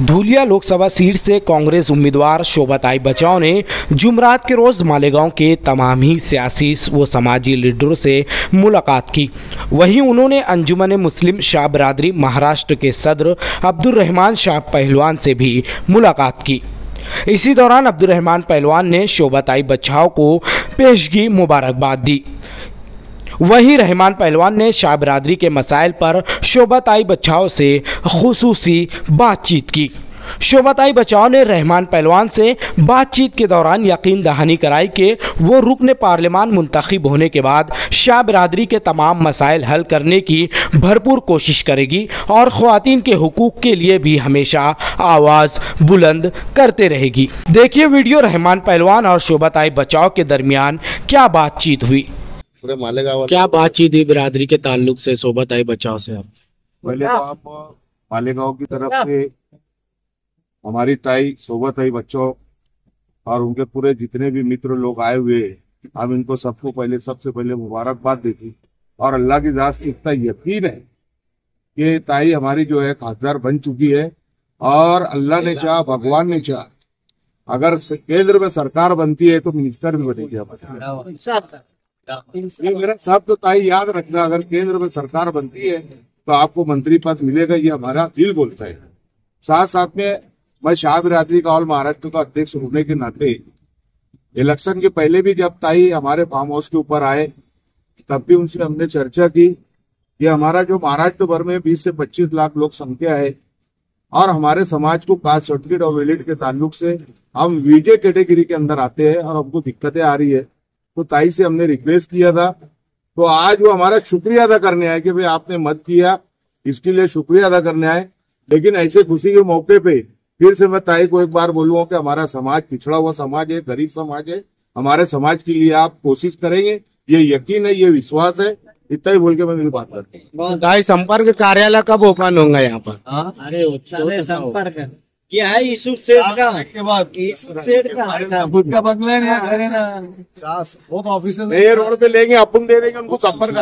Dhulia Lok Sabha seat से कांग्रेस उम्मीदवार शोभाताई बचाव ने जुमरात के रोज मालेगांव के तमाम ही सियासी व समाजी लीडरों से मुलाकात की। वहीं उन्होंने अंजुमन मुस्लिम शाह बरादरी महाराष्ट्र के सदर अब्दुल रहमान शाह पहलवान से भी मुलाकात की। इसी दौरान अब्दुल रहमान पहलवान ने शोभाताई बचाव को पेशगी मुबारकबाद दी। वहीं रहमान पहलवान ने शाह बरादरी के मसाइल पर शोभाताई बचाव से खुसूसी बातचीत की। शोभाताई बचाव ने रहमान पहलवान से बातचीत के दौरान यकीन दहानी कराई कि वो रुकने पार्लियामान मुंतखब होने के बाद शाह बरादरी के तमाम मसाइल हल करने की भरपूर कोशिश करेगी और ख़वातीन के हुकूक के लिए भी हमेशा आवाज़ बुलंद करते रहेगी। देखिए वीडियो, रहमान पहलवान और शोभाताई बचाव के दरमियान क्या बातचीत हुई। मालेगांव क्या बातचीत हुई बरादरी के ताल्लुक से शोभाताई बचाव से? आप पहले तो आप मालेगांव की तरफ से हमारी ताई शोभाताई बचाव और उनके पूरे जितने भी मित्र लोग आए हुए, हम इनको सबसे पहले मुबारकबाद देती और अल्लाह की ज़ात से इतना यकीन है कि ताई हमारी जो है खासदार बन चुकी है और अल्लाह ने चाहा, भगवान ने चाहा, अगर केंद्र में सरकार बनती है तो मिनिस्टर भी बनेगी हमारे। ये मेरा सब तो ताई याद रखना, अगर केंद्र में सरकार बनती है तो आपको मंत्री पद मिलेगा, ये हमारा दिल बोलता है। साथ साथ में मैं शाह बरादरी का ऑल महाराष्ट्र का अध्यक्ष होने के नाते इलेक्शन के पहले भी जब ताई हमारे फार्म हाउस के ऊपर आए तब भी उनसे हमने चर्चा की कि हमारा जो महाराष्ट्र भर में 20 से 25 लाख लोक संख्या है और हमारे समाज को कास्ट सर्टिफिकेट और वैलिड के ताल्लुक से हम वीजे कैटेगरी के अंदर आते हैं और हमको दिक्कतें आ रही है, तो ताई से हमने रिक्वेस्ट किया था। तो आज वो हमारा शुक्रिया अदा करने आए कि भाई आपने मत किया, इसके लिए शुक्रिया अदा करने आए। लेकिन ऐसे खुशी के मौके पे फिर से मैं ताई को एक बार बोलूंगा कि हमारा समाज पिछड़ा हुआ समाज है, गरीब समाज है, हमारे समाज के लिए आप कोशिश करेंगे, ये यकीन है, ये विश्वास है। इतना ही बोल के मैं मेरी बात करती हूँ। ताई संपर्क कार्यालय कब ओपन होगा यहाँ पर? अरे संपर्क क्या है यूसुफ सेठ के बाद खुद का बंगला नहीं, रोड पे लेंगे, अपन दे देंगे उनको संपर्क।